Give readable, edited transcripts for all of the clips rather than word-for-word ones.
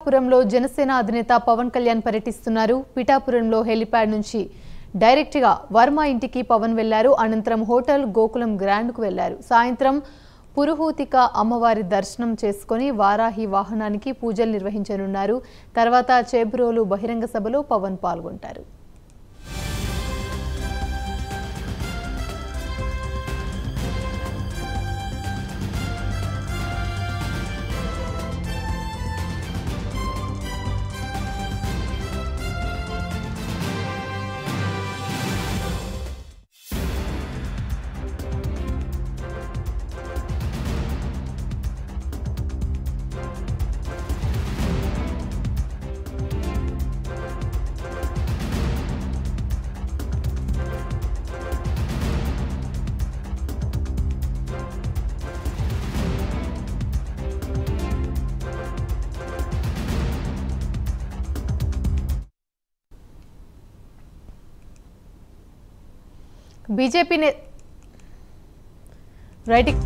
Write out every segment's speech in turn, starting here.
పిఠాపురంలో జనసేన అధినేత పవన్ కళ్యాణ్ పర్యటిస్తున్నారు. పిఠాపురంలో హెలిప్యాడ్ నుంచి డైరెక్ట్ గా వర్మ ఇంటికి పవన్ వెళ్లారు. అనంతరం హోటల్ గోకులం గ్రాండ్ కు వెళ్లారు. సాయంత్రం పురుహూతిక అమ్మవారి దర్శనం చేసుకుని వారాహి వాహనానికి పూజలు నిర్వహించనున్నారు. తర్వాత చేబ్రోలు బహిరంగ సభలో పవన్ పాల్గొంటారు. बीजेपी ने राइटिंग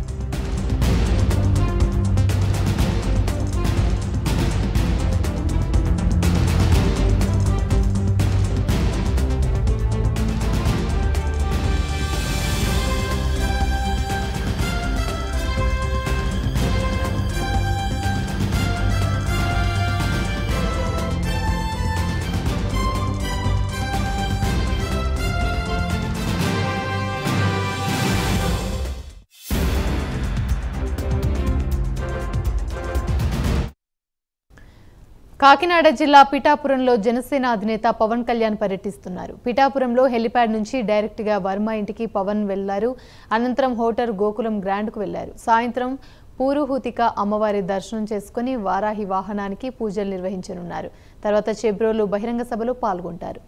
కాకినాడ జిల్లా పిఠాపురంలో జనసేన అధినేత పవన్ కళ్యాణ్ పర్యటిస్తున్నారు. పిఠాపురంలో హెలిప్యాడ్ నుంచి డైరెక్ట్ గా వర్మ ఇంటికి పవన్ వెళ్లారు. అనంతరం హోటల్ గోకులం గ్రాండ్ కు వెళ్లారు. సాయంత్రం పూరుహూతిక అమ్మవారి దర్శనం చేసుకుని వారాహి వాహనానికి పూజలు నిర్వహించనున్నారు. తర్వాత చేబ్రోలు బహిరంగ సభలో పాల్గొంటారు.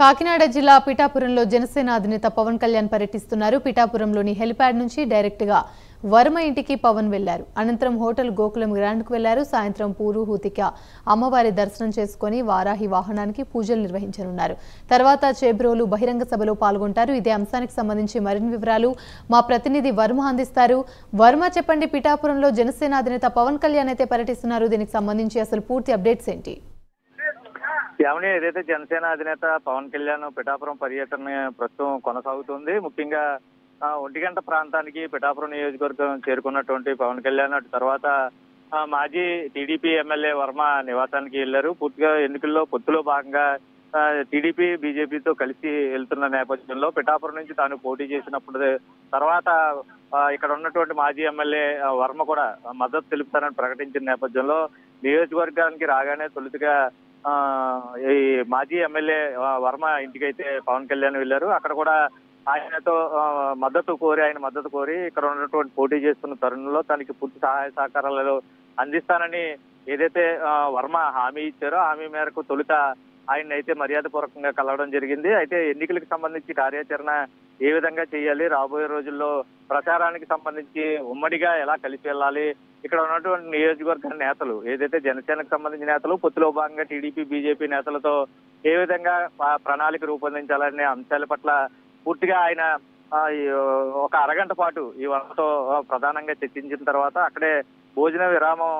కాకినాడ జిల్లా పిఠాపురంలో జనసేన అధినేత పవన్ కళ్యాణ్ పర్యటిస్తున్నారు. పిఠాపురంలోని హెలిప్యాడ్ నుంచి డైరెక్ట్ గా వర్మ ఇంటికి పవన్ వెళ్లారు. అనంతరం హోటల్ గోకులం గ్రాండ్ కు వెళ్లారు. సాయంత్రం పూరుహూతిక అమ్మవారి దర్శనం చేసుకుని వారాహి వాహనానికి పూజలు నిర్వహించనున్నారు. తర్వాత చేబ్రోలు బహిరంగ సభలో పాల్గొంటారు. ఇదే అంశానికి సంబంధించి మరిన్ని వివరాలు మా ప్రతినిధి వర్మ అందిస్తారు. వర్మ, చెప్పండి, పిఠాపురంలో జనసేన అధినేత పవన్ కళ్యాణ్ అయితే పర్యటిస్తున్నారు. దీనికి సంబంధించి అసలు పూర్తి అప్డేట్స్ ఏంటి? యావని ఏదైతే జనసేన అధినేత పవన్ కళ్యాణ్ పిఠాపురం పర్యటన ప్రస్తుతం కొనసాగుతుంది. ముఖ్యంగా 1 గంట ప్రాంతానికి పిఠాపురం నియోజకవర్గం చేరుకున్నటువంటి పవన్ కళ్యాణ్ అటు తర్వాత మాజీ టీడీపీ ఎమ్మెల్యే వర్మ నివాసానికి వెళ్లారు. పూర్తిగా ఎన్నికల్లో పొత్తులో భాగంగా టీడీపీ బీజేపీతో కలిసి వెళ్తున్న నేపథ్యంలో పిఠాపురం నుంచి తాను పోటీ చేసినప్పుడు తర్వాత ఇక్కడ ఉన్నటువంటి మాజీ ఎమ్మెల్యే వర్మ కూడా మద్దతు తెలుపుతానని ప్రకటించిన నేపథ్యంలో నియోజకవర్గానికి రాగానే తొలుతగా ఈ మాజీ ఎమ్మెల్యే వర్మ ఇంటికైతే పవన్ కళ్యాణ్ వెళ్లారు. అక్కడ కూడా ఆయనతో ఆయన మద్దతు కోరి ఇక్కడ ఉన్నటువంటి పోటీ చేస్తున్న తరుణంలో తనకి పూర్తి సహాయ సహకారాలు అందిస్తానని ఏదైతే వర్మ హామీ ఇచ్చారో హామీ మేరకు తొలుత ఆయన అయితే మర్యాదపూర్వకంగా కలవడం జరిగింది. అయితే ఎన్నికలకు సంబంధించి కార్యాచరణ ఏ విధంగా చేయాలి, రాబోయే రోజుల్లో ప్రచారానికి సంబంధించి ఉమ్మడిగా ఎలా కలిసి వెళ్ళాలి, ఇక్కడ ఉన్నటువంటి నియోజకవర్గ నేతలు ఏదైతే జనసేనకు సంబంధించిన నేతలు పొత్తులో భాగంగా టీడీపీ బీజేపీ నేతలతో ఏ విధంగా ప్రణాళిక రూపొందించాలనే అంశాల పట్ల పూర్తిగా ఆయన ఒక అరగంట పాటు ఈ వాళ్ళతో ప్రధానంగా చర్చించిన తర్వాత అక్కడే భోజన విరామం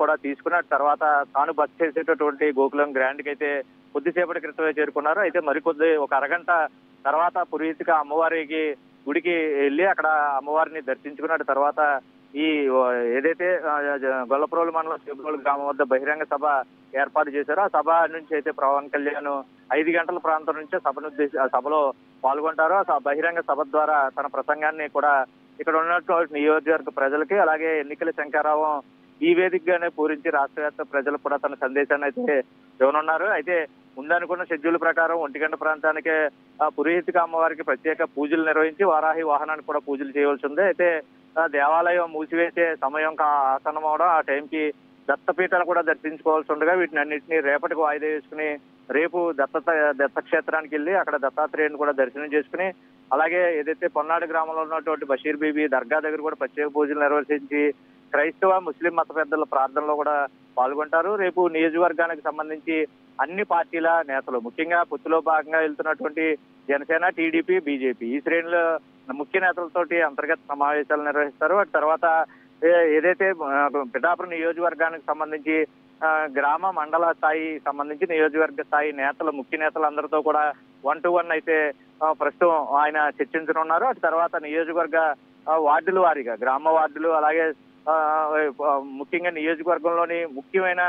కూడా తీసుకున్న తర్వాత తాను బస్ చేసేటటువంటి గోకులం గ్రాండ్ కి అయితే కొద్దిసేపటి క్రితమే చేరుకున్నారు. అయితే మరికొద్ది ఒక అరగంట తర్వాత పురోహితిగా అమ్మవారికి గుడికి వెళ్ళి అక్కడ అమ్మవారిని దర్శించుకున్న తర్వాత ఈ ఏదైతే గొల్లప్రోలు మండలం చేబ్రోలు గ్రామం వద్ద బహిరంగ సభ ఏర్పాటు చేశారో ఆ సభ నుంచి అయితే పవన్ కళ్యాణ్ 5 గంటల ప్రాంతం నుంచే సభలో పాల్గొంటారు. ఆ బహిరంగ సభ ద్వారా తన ప్రసంగాన్ని కూడా ఇక్కడ ఉన్నటువంటి నియోజకవర్గ ప్రజలకి అలాగే ఎన్నికల శంఖారావం ఈ వేదికగానే పూరించి రాష్ట్ర వ్యాప్త ప్రజలకు కూడా తన సందేశాన్ని అయితే ఇవ్వనున్నారు. అయితే ముందనుకున్న షెడ్యూల్ ప్రకారం 1 గంట ప్రాంతానికే పురోహితిక అమ్మవారికి ప్రత్యేక పూజలు నిర్వహించి వారాహి వాహనానికి కూడా పూజలు చేయవలసి ఉంది. అయితే దేవాలయం మూసివేసే సమయం ఆసనం అవడం ఆ టైంకి దత్తపీఠాలు కూడా దర్శించుకోవాల్సి ఉండగా వీటిని అన్నింటినీ రేపటికి వాయిదా వేసుకుని రేపు దత్తక్షేత్రానికి వెళ్ళి అక్కడ దత్తాత్రేయుని కూడా దర్శనం చేసుకుని అలాగే ఏదైతే పొన్నాడు గ్రామంలో ఉన్నటువంటి బషీర్ బీబీ దర్గా దగ్గర కూడా ప్రత్యేక పూజలు నిర్వహించి క్రైస్తవ ముస్లిం మత పెద్దల ప్రార్థనలో కూడా పాల్గొంటారు. రేపు నియోజకవర్గానికి సంబంధించి అన్ని పార్టీల నేతలు ముఖ్యంగా పొత్తులో భాగంగా వెళ్తున్నటువంటి జనసేన టీడీపీ బీజేపీ ఈ శ్రేణుల ముఖ్య నేతలతోటి అంతర్గత సమావేశాలు నిర్వహిస్తారు. అటు తర్వాత ఏదైతే పిఠాపురం నియోజకవర్గానికి సంబంధించి గ్రామ మండల స్థాయి సంబంధించి నియోజకవర్గ స్థాయి నేతలు ముఖ్య నేతలందరితో కూడా 1-to-1 అయితే ప్రస్తుతం ఆయన చర్చించనున్నారు. అటు తర్వాత నియోజకవర్గ వార్డుల వారీగా గ్రామ వార్డులు అలాగే ముఖ్యంగా నియోజకవర్గంలోని ముఖ్యమైన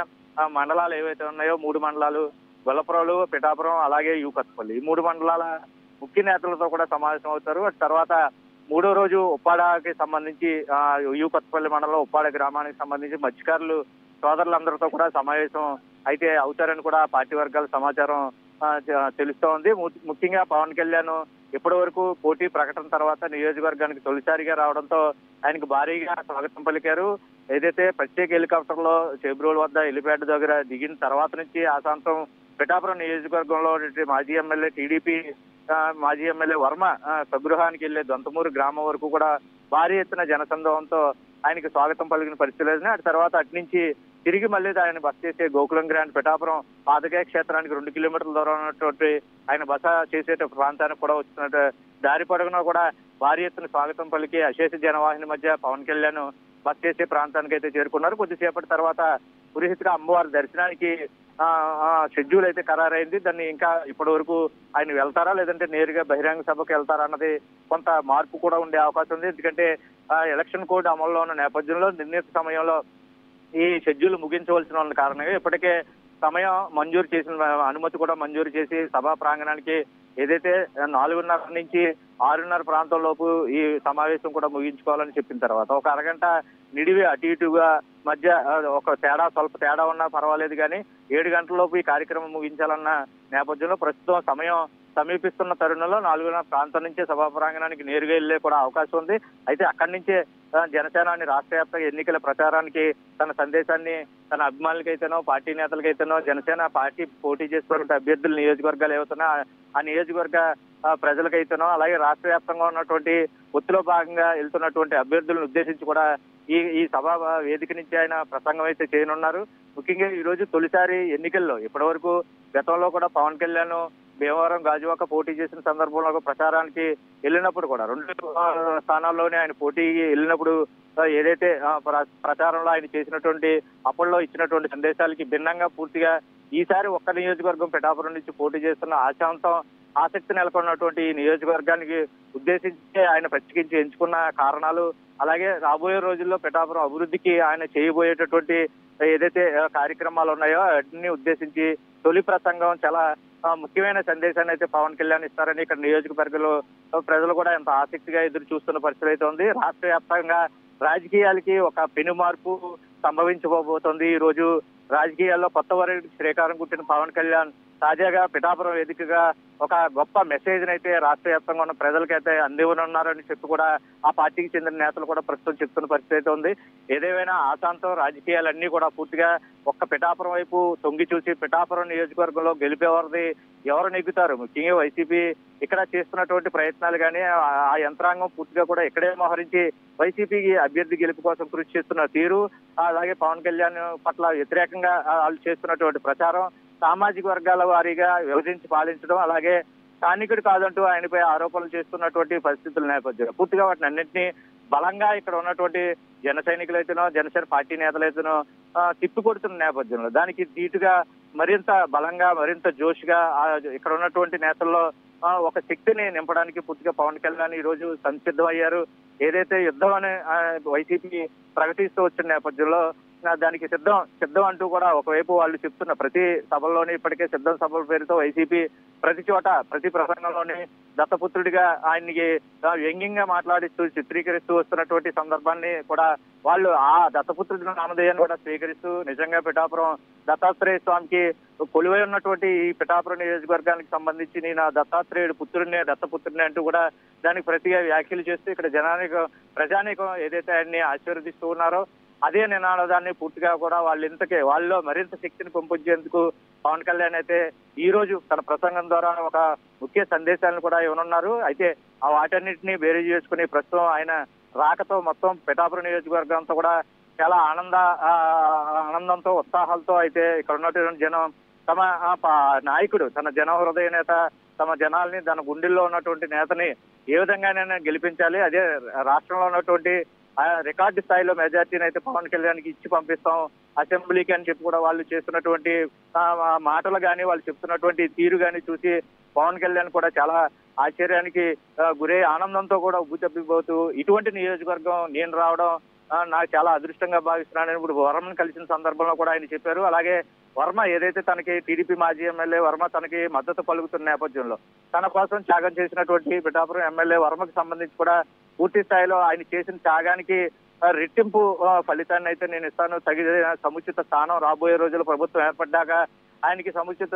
మండలాలు ఏవైతే ఉన్నాయో 3 మండలాలు గొల్లపురం, పిఠాపురం అలాగే యూకత్పల్లి ఈ 3 మండలాల ముఖ్య నేతలతో కూడా సమావేశం అవుతారు. అటు తర్వాత 3వ రోజు ఉప్పాడకి సంబంధించి యూకత్పల్లి మండలం ఉప్పాడ గ్రామానికి సంబంధించి మత్స్యకారులు సోదరులందరితో కూడా సమావేశం అయితే అవుతారని కూడా పార్టీ వర్గాల సమాచారం తెలుస్తోంది. ముఖ్యంగా పవన్ కళ్యాణ్ ఇప్పటి వరకు పోటీ ప్రకటన తర్వాత నియోజకవర్గానికి తొలిసారిగా రావడంతో ఆయనకు భారీగా స్వాగతం పలికారు. ఏదైతే ప్రత్యేక హెలికాప్టర్ లో చేబ్రోలు వద్ద హెలిప్యాడ్ దగ్గర దిగిన తర్వాత నుంచి ఆశాంతం పిఠాపురం నియోజకవర్గంలో మాజీ ఎమ్మెల్యే టీడీపీ మాజీ ఎమ్మెల్యే వర్మ స్వగృహానికి వెళ్లే దొంతమూరు గ్రామం వరకు కూడా భారీ ఎత్తున జనసందోహంతో ఆయనకి స్వాగతం పలికిన పరిస్థితి లేదు. అటు తర్వాత అటు నుంచి తిరిగి మళ్ళీ ఆయన బస చేసే గోకులం గ్రాండ్ పిఠాపురం పాదకాయ క్షేత్రానికి 2 కిలోమీటర్ల దూరం ఉన్నటువంటి ఆయన బస చేసే ప్రాంతానికి కూడా వచ్చినట్టు దారి పొడవునా కూడా భారీ ఎత్తున స్వాగతం పలికి అశేష జనవాహిని మధ్య పవన్ కళ్యాణ్ బస చేసే ప్రాంతానికి అయితే చేరుకున్నారు. కొద్దిసేపటి తర్వాత పురోహితిగా అమ్మవారి దర్శనానికి షెడ్యూల్ అయితే ఖరారైంది. దాన్ని ఇంకా ఇప్పటి వరకు ఆయన వెళ్తారా లేదంటే నేరుగా బహిరంగ సభకు వెళ్తారా అన్నది కొంత మార్పు కూడా ఉండే అవకాశం ఉంది. ఎందుకంటే ఎలక్షన్ కోడ్ అమల్లో ఉన్న నేపథ్యంలో నిర్ణీత సమయంలో ఈ షెడ్యూల్ ముగించవలసిన కారణంగా ఇప్పటికే సమయం మంజూరు చేసిన అనుమతి కూడా మంజూరు చేసి సభా ప్రాంగణానికి ఏదైతే 4:30 నుంచి 6:30 ప్రాంతం లోపు ఈ సమావేశం కూడా ముగించుకోవాలని చెప్పిన తర్వాత ఒక అరగంట నిడివి అటు ఇటుగా మధ్య ఒక స్వల్ప తేడా ఉన్నా పర్వాలేదు కానీ 7 గంటల లోపు ఈ కార్యక్రమం ముగించాలన్న నేపథ్యంలో ప్రస్తుతం సమయం సమీపిస్తున్న తరుణంలో 4:30 ప్రాంతం నుంచే సభా ప్రాంగణానికి నేరుగా వెళ్లే కూడా అవకాశం ఉంది. అయితే అక్కడి నుంచే జనసేనాని రాష్ట్ర వ్యాప్తంగా ఎన్నికల ప్రచారానికి తన సందేశాన్ని తన అభిమానులకైతేనో పార్టీ నేతలకైతేనో జనసేన పార్టీ పోటీ చేస్తున్న అభ్యర్థుల నియోజకవర్గాలు ఏవైతున్నా ఆ నియోజకవర్గ ప్రజలకైతేనో అలాగే రాష్ట్ర వ్యాప్తంగా ఉన్నటువంటి ఒత్తిలో భాగంగా వెళ్తున్నటువంటి అభ్యర్థులను ఉద్దేశించి కూడా ఈ సభా వేదిక నుంచి ఆయన ప్రసంగం అయితే చేయనున్నారు. ముఖ్యంగా ఈ రోజు తొలిసారి ఎన్నికల్లో ఇప్పటి వరకు గతంలో కూడా పవన్ కళ్యాణ్ భీమవరం గాజువాక పోటీ చేసిన సందర్భంలో ప్రచారానికి వెళ్ళినప్పుడు కూడా 2 స్థానాల్లోనే ఆయన పోటీకి వెళ్ళినప్పుడు ఏదైతే ప్రచారంలో ఆయన చేసినటువంటి అప్పట్లో ఇచ్చినటువంటి సందేశాలకి భిన్నంగా పూర్తిగా ఈసారి ఒక్క నియోజకవర్గం పిఠాపురం నుంచి పోటీ చేస్తున్న ఆశాంతం ఆసక్తి నెలకొన్నటువంటి ఈ నియోజకవర్గానికి ఉద్దేశించి ఆయన ప్రత్యేకించి ఎంచుకున్న కారణాలు అలాగే రాబోయే రోజుల్లో పిఠాపురం అభివృద్ధికి ఆయన చేయబోయేటటువంటి ఏదైతే కార్యక్రమాలు ఉన్నాయో వాటిని ఉద్దేశించి తొలి ప్రసంగం చాలా ముఖ్యమైన సందేశాన్ని అయితే పవన్ కళ్యాణ్ ఇస్తారని ఇక్కడ నియోజకవర్గంలో ప్రజలు కూడా ఎంత ఆసక్తిగా ఎదురు చూస్తున్న పరిస్థితి అయితే ఉంది. రాష్ట్ర వ్యాప్తంగా రాజకీయాలకి ఒక పెను మార్పు సంభవించబోతోంది. ఈ రోజు రాజకీయాల్లో కొత్త వరకు శ్రీకారం చుట్టిన పవన్ కళ్యాణ్ తాజాగా పిఠాపురం వేదికగా ఒక గొప్ప మెసేజ్ అయితే రాష్ట్ర వ్యాప్తంగా ఉన్న ప్రజలకైతే అందివనున్నారని చెప్పి కూడా ఆ పార్టీకి చెందిన నేతలు కూడా ప్రస్తుతం చెప్తున్న పరిస్థితి అయితే ఉంది. ఏదేమైనా ఆశాంతం రాజకీయాలన్నీ కూడా పూర్తిగా ఒక్క పిఠాపురం వైపు తొంగి చూసి పిఠాపురం నియోజకవర్గంలో గెలిపేవారిది ఎవరు నెగ్గుతారు, ముఖ్యంగా వైసీపీ ఇక్కడ చేస్తున్నటువంటి ప్రయత్నాలు కానీ ఆ యంత్రాంగం పూర్తిగా కూడా ఇక్కడే మోహరించి వైసీపీకి అభ్యర్థి గెలుపు కోసం కృషి చేస్తున్న తీరు, అలాగే పవన్ కళ్యాణ్ పట్ల వ్యతిరేకంగా వాళ్ళు చేస్తున్నటువంటి ప్రచారం, సామాజిక వర్గాల వారీగా విభజించి పాలించడం, అలాగే స్థానికుడు కాదంటూ ఆయనపై ఆరోపణలు చేస్తున్నటువంటి పరిస్థితుల నేపథ్యంలో పూర్తిగా వాటిని అన్నింటినీ బలంగా ఇక్కడ ఉన్నటువంటి జన సైనికులైతేనో జనసేన పార్టీ నేతలైతేనో తిప్పి కొడుతున్న నేపథ్యంలో దానికి ధీటుగా మరింత బలంగా మరింత జోష్గా ఇక్కడ ఉన్నటువంటి నేతల్లో ఒక శక్తిని నింపడానికి పూర్తిగా పవన్ కళ్యాణ్ ఈ రోజు సంసిద్ధమయ్యారు. ఏదైతే యుద్ధం అని వైసీపీ ప్రకటిస్తూ వచ్చిన నేపథ్యంలో దానికి సిద్ధం అంటూ కూడా ఒకవైపు వాళ్ళు చెప్తున్న ప్రతి సభల్లోని ఇప్పటికే సిద్ధం సభల పేరుతో వైసీపీ ప్రతి చోట ప్రతి ప్రసంగంలోని దత్తపుత్రుడిగా ఆయన్ని వ్యంగ్యంగా మాట్లాడిస్తూ చిత్రీకరిస్తూ వస్తున్నటువంటి సందర్భాన్ని కూడా వాళ్ళు ఆ దత్తపుత్రుడి నామధేయాన్ని కూడా స్వీకరిస్తూ నిజంగా పిఠాపురం దత్తాత్రేయ స్వామికి కొలువై ఉన్నటువంటి ఈ పిఠాపురం నియోజకవర్గానికి సంబంధించి నేను దత్తాత్రేయుడు పుత్రుడిని దత్తపుత్రుడిని అంటూ కూడా దానికి ప్రతిగా వ్యాఖ్యలు చేస్తూ ఇక్కడ ప్రజానీకం ఏదైతే ఆయన్ని ఆశీర్వదిస్తూ ఉన్నారో అదే నినాదాన్ని పూర్తిగా కూడా వాళ్ళలో మరింత శక్తిని పెంపొందేందుకు పవన్ కళ్యాణ్ అయితే ఈ రోజు తన ప్రసంగం ద్వారా ఒక ముఖ్య సందేశాలను కూడా ఇవ్వనున్నారు. అయితే ఆ వాటన్నిటిని బేరీ చేసుకుని ప్రస్తుతం ఆయన రాకతో మొత్తం పిఠాపురం నియోజకవర్గం అంతా కూడా చాలా ఆనందంతో ఉత్సాహాలతో అయితే ఇక్కడ ఉన్నటువంటి జనం తమ నాయకుడు తన జన హృదయ నేత తమ జనాల్ని తన గుండెల్లో ఉన్నటువంటి నేతని ఏ విధంగానైనా గెలిపించాలి, అదే రాష్ట్రంలో ఉన్నటువంటి రికార్డు స్థాయిలో మెజార్టీని అయితే పవన్ కళ్యాణ్కి ఇచ్చి పంపిస్తాం అసెంబ్లీకి అని చెప్పి కూడా వాళ్ళు చేస్తున్నటువంటి మాటలు కానీ వాళ్ళు చెప్తున్నటువంటి తీరు కానీ చూసి పవన్ కళ్యాణ్ కూడా చాలా ఆశ్చర్యానికి గురై ఆనందంతో కూడా ఉబ్బు తప్పిపోతూ ఇటువంటి నియోజకవర్గం నేను రావడం నాకు చాలా అదృష్టంగా భావిస్తున్నానని ఇప్పుడు వర్మను కలిసిన సందర్భంలో కూడా ఆయన చెప్పారు. అలాగే వర్మ ఏదైతే తనకి టీడీపీ మాజీ ఎమ్మెల్యే వర్మ తనకి మద్దతు పలుకుతున్న నేపథ్యంలో తన కోసం త్యాగం చేసినటువంటి పిఠాపురం ఎమ్మెల్యే వర్మకు సంబంధించి కూడా పూర్తి స్థాయిలో ఆయన చేసిన త్యాగానికి రెట్టింపు ఫలితాన్ని అయితే నేను ఇస్తాను, తగిన సముచిత స్థానం రాబోయే రోజుల్లో ప్రభుత్వం ఏర్పడ్డాక ఆయనకి సముచిత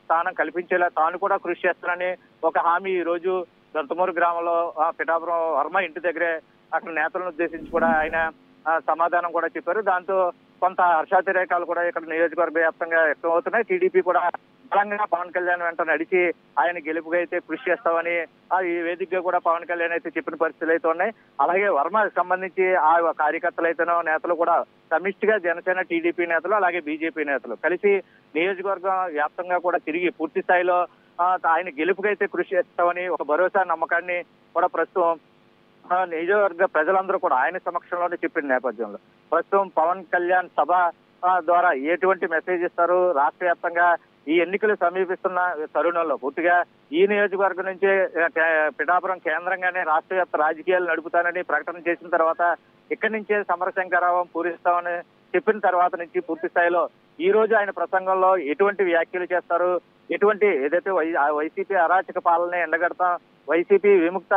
స్థానం కల్పించేలా తాను కూడా కృషి చేస్తానని ఒక హామీ ఈ రోజు దొంతమూరు గ్రామంలో పిఠాపురం వర్మ ఇంటి దగ్గరే అక్కడ నేతలను ఉద్దేశించి కూడా ఆయన సమాధానం కూడా చెప్పారు. దాంతో కొంత హర్షాతిరేకాలు కూడా ఇక్కడ నియోజకవర్గ వ్యాప్తంగా వ్యక్తం అవుతున్నాయి. టీడీపీ కూడా బలంగా పవన్ కళ్యాణ్ వెంట నడిచి ఆయన గెలుపుగా అయితే కృషి చేస్తామని ఈ వేదికగా కూడా పవన్ కళ్యాణ్ అయితే చెప్పిన పరిస్థితులు అయితే ఉన్నాయి. అలాగే వర్మకు సంబంధించి ఆ కార్యకర్తలు అయితేనో నేతలు కూడా సమిష్టిగా జనసేన టీడీపీ నేతలు అలాగే బీజేపీ నేతలు కలిసి నియోజకవర్గం వ్యాప్తంగా కూడా తిరిగి పూర్తి స్థాయిలో ఆయన గెలుపుకైతే కృషి చేస్తామని ఒక భరోసా నమ్మకాన్ని కూడా ప్రస్తుతం నియోజకవర్గ ప్రజలందరూ కూడా ఆయన సమక్షంలోనే చెప్పిన నేపథ్యంలో ప్రస్తుతం పవన్ కళ్యాణ్ సభ ద్వారా ఎటువంటి మెసేజ్ ఇస్తారు, రాష్ట్ర వ్యాప్తంగా ఈ ఎన్నికలు సమీపిస్తున్న తరుణంలో పూర్తిగా ఈ నియోజకవర్గం నుంచే పిఠాపురం కేంద్రంగానే రాష్ట్ర వ్యాప్త రాజకీయాలు నడుపుతానని ప్రకటన చేసిన తర్వాత ఇక్కడి నుంచే సమరశంకరావం పూరిస్తామని చెప్పిన తర్వాత నుంచి పూర్తి స్థాయిలో ఈ రోజు ఆయన ప్రసంగంలో ఎటువంటి వ్యాఖ్యలు చేస్తారు, ఎటువంటి ఏదైతే వైసీపీ అరాచక పాలన ఎండగడతాం, వైసీపీ విముక్త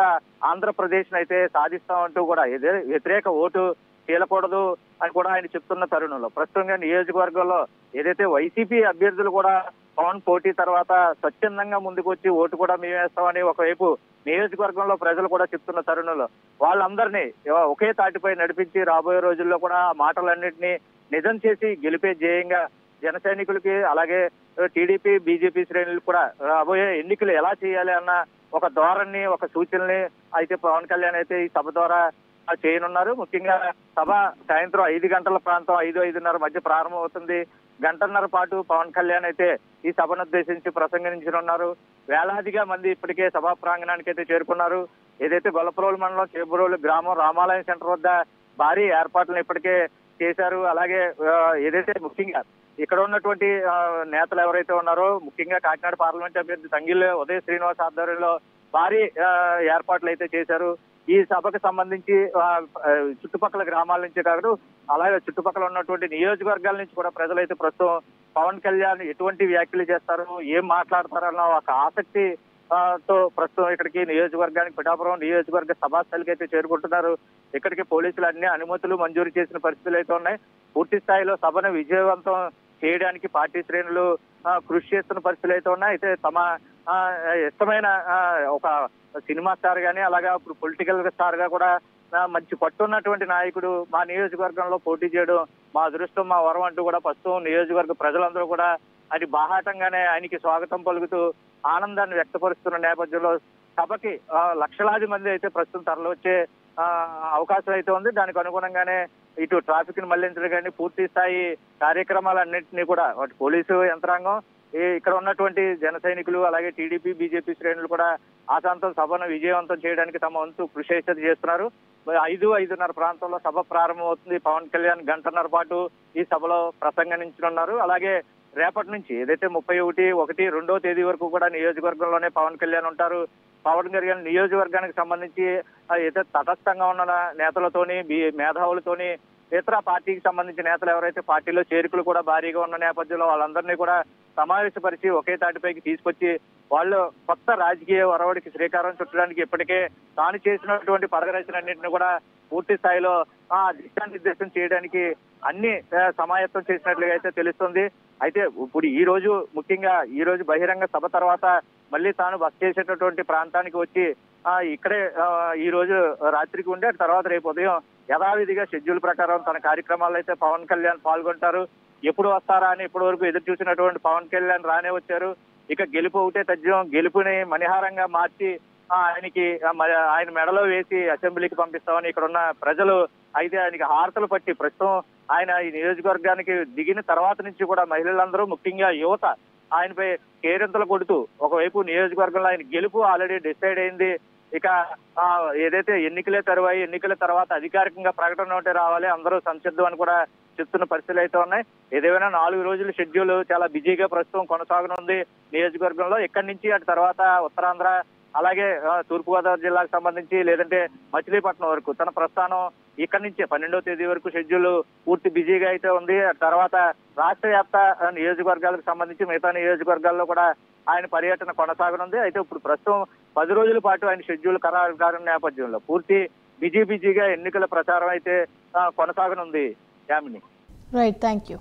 ఆంధ్రప్రదేశ్ అయితే సాధిస్తామంటూ కూడా వ్యతిరేక ఓటు చీలకూడదు అని కూడా ఆయన చెప్తున్న తరుణంలో ప్రస్తుతంగా నియోజకవర్గంలో ఏదైతే వైసీపీ అభ్యర్థులు కూడా పవన్ పోటీ తర్వాత స్వచ్ఛందంగా ముందుకు వచ్చి ఓటు కూడా మేమేస్తామని ఒకవైపు నియోజకవర్గంలో ప్రజలు కూడా చెప్తున్న తరుణంలో వాళ్ళందరినీ ఒకే తాటిపై నడిపించి రాబోయే రోజుల్లో కూడా ఆ మాటలన్నింటినీ నిజం చేసి గెలిపే ధ్యేయంగా జన సైనికులకి అలాగే టీడీపీ బీజేపీ శ్రేణులు కూడా రాబోయే ఎన్నికలు ఎలా చేయాలి అన్న ఒక ధోరణి ఒక సూచనని అయితే పవన్ కళ్యాణ్ అయితే ఈ సభ ద్వారా చేయనున్నారు. ముఖ్యంగా సభ సాయంత్రం 5 గంటల ప్రాంతం 5-5:30 మధ్య ప్రారంభం అవుతుంది. గంటన్నర పాటు పవన్ కళ్యాణ్ అయితే ఈ సభను ఉద్దేశించి ప్రసంగించనున్నారు. వేలాదిగా మంది ఇప్పటికే సభా ప్రాంగణానికి అయితే చేరుకున్నారు. ఏదైతే గొల్లప్రోలు మండలం చేబురోలు గ్రామం రామాలయం సెంటర్ వద్ద భారీ ఏర్పాట్లను ఇప్పటికే చేశారు. అలాగే ఏదైతే ముఖ్యంగా ఇక్కడ ఉన్నటువంటి నేతలు ఎవరైతే ఉన్నారో ముఖ్యంగా కాకినాడ పార్లమెంట్ అభ్యర్థి తంగిళ్ళ ఉదయ శ్రీనివాస్ ఆధ్వర్యంలో భారీ ఏర్పాట్లు అయితే చేశారు. ఈ సభకు సంబంధించి చుట్టుపక్కల గ్రామాల నుంచి కాదు అలాగే చుట్టుపక్కల ఉన్నటువంటి నియోజకవర్గాల నుంచి కూడా ప్రజలైతే ప్రస్తుతం పవన్ కళ్యాణ్ ఎటువంటి వ్యాఖ్యలు చేస్తారు, ఏం మాట్లాడతారన్న ఒక ఆసక్తి తో ప్రస్తుతం ఇక్కడికి నియోజకవర్గానికి పిఠాపురం నియోజకవర్గ సభాస్థలికి అయితే చేరుకుంటున్నారు. ఇక్కడికి పోలీసులు అన్ని అనుమతులు మంజూరు చేసిన పరిస్థితులు అయితే ఉన్నాయి. పూర్తి స్థాయిలో సభను విజయవంతం చేయడానికి పార్టీ శ్రేణులు కృషి చేస్తున్న పరిస్థితులు అయితే ఉన్నాయి. అయితే తమ ఇష్టమైన ఒక సినిమా స్టార్ గానీ అలాగా ఇప్పుడు పొలిటికల్ స్టార్ గా కూడా మంచి పట్టున్నటువంటి నాయకుడు మా నియోజకవర్గంలో పోటీ చేయడం మా అదృష్టం, మా వరం అంటూ కూడా ప్రస్తుతం నియోజకవర్గ ప్రజలందరూ కూడా అది బాహాటంగానే ఆయనకి స్వాగతం పలుకుతూ ఆనందాన్ని వ్యక్తపరుస్తున్న నేపథ్యంలో సభకి లక్షలాది మంది అయితే ప్రస్తుతం తరలివచ్చే అవకాశం అయితే ఉంది. దానికి అనుగుణంగానే ఇటు ట్రాఫిక్ ని మళ్లించడం కానీ పూర్తి స్థాయి కార్యక్రమాలన్నింటినీ కూడా వాటి పోలీసు యంత్రాంగం ఇక్కడ ఉన్నటువంటి జన సైనికులు అలాగే టీడీపీ బీజేపీ శ్రేణులు కూడా ఆశాంతం సభను విజయవంతం చేయడానికి తమ వంతు కృషి అయితే చేస్తున్నారు. 5-5:30 ప్రాంతంలో సభ ప్రారంభమవుతుంది. పవన్ కళ్యాణ్ గంటన్నర పాటు ఈ సభలో ప్రసంగించనున్నారు. అలాగే రేపటి నుంచి ఏదైతే 31-1 తేదీ వరకు కూడా నియోజకవర్గంలోనే పవన్ కళ్యాణ్ ఉంటారు. పవన్ కళ్యాణ్ నియోజకవర్గానికి సంబంధించి అయితే తటస్థంగా ఉన్న నేతలతోని మేధావులతోని ఇతర పార్టీకి సంబంధించిన నేతలు ఎవరైతే పార్టీలో చేరికలు కూడా భారీగా ఉన్న నేపథ్యంలో వాళ్ళందరినీ కూడా సమావేశపరిచి ఒకే తాటిపైకి తీసుకొచ్చి వాళ్ళు కొత్త రాజకీయ ఒరవడికి శ్రీకారం చుట్టడానికి ఇప్పటికే తాను చేసినటువంటి పడగరచనన్నింటినీ కూడా పూర్తి స్థాయిలో దిశానిర్దేశం చేయడానికి అన్ని సమాయత్తం చేసినట్లుగా అయితే తెలుస్తుంది. అయితే ఇప్పుడు ముఖ్యంగా ఈ రోజు బహిరంగ సభ తర్వాత మళ్ళీ తాను బస్ చేసేటటువంటి ప్రాంతానికి వచ్చి ఇక్కడే ఈ రోజు రాత్రికి ఉండి తర్వాత రేపు ఉదయం యథావిధిగా షెడ్యూల్ ప్రకారం తన కార్యక్రమాల్లో అయితే పవన్ కళ్యాణ్ పాల్గొంటారు. ఎప్పుడు వస్తారా అని ఇప్పటి వరకు ఎదురు చూసినటువంటి పవన్ కళ్యాణ్ రానే వచ్చారు. ఇక గెలుపు ఒకటే తథ్యం. గెలుపుని మణిహారంగా మార్చి ఆయన మెడలో వేసి అసెంబ్లీకి పంపిస్తామని ఇక్కడ ఉన్న ప్రజలు అయితే ఆయనకి హారతలు పట్టి ప్రస్తుతం ఆయన ఈ నియోజకవర్గానికి దిగిన తర్వాత నుంచి కూడా మహిళలందరూ ముఖ్యంగా యువత ఆయనపై కేరింతలు కొడుతూ ఒకవైపు నియోజకవర్గంలో ఆయన గెలుపు ఆల్రెడీ డిసైడ్ అయింది. ఇక ఏదైతే ఎన్నికల తర్వాత అధికారికంగా ప్రకటన ఒకటి రావాలి, అందరూ సంసిద్ధం అని కూడా చెప్తున్న పరిస్థితులు అయితే ఉన్నాయి. ఏదేమైనా 4 రోజుల షెడ్యూల్ చాలా బిజీగా ప్రస్తుతం కొనసాగనుంది నియోజకవర్గంలో. ఇక్కడి నుంచి అటు తర్వాత ఉత్తరాంధ్ర అలాగే తూర్పుగోదావరి జిల్లాకు సంబంధించి లేదంటే మచిలీపట్నం వరకు తన ప్రస్థానం ఇక్కడి నుంచే 12వ తేదీ వరకు షెడ్యూల్ పూర్తి బిజీగా అయితే ఉంది. తర్వాత రాష్ట్ర వ్యాప్త నియోజకవర్గాలకు సంబంధించి మిగతా నియోజకవర్గాల్లో కూడా ఆయన పర్యటన కొనసాగనుంది. అయితే ఇప్పుడు ప్రస్తుతం 10 రోజుల పాటు ఆయన షెడ్యూల్ ఖరారు కాని నేపథ్యంలో పూర్తి బిజీగా ఎన్నికల ప్రచారం అయితే కొనసాగనుంది. యామిని. Right, thank you.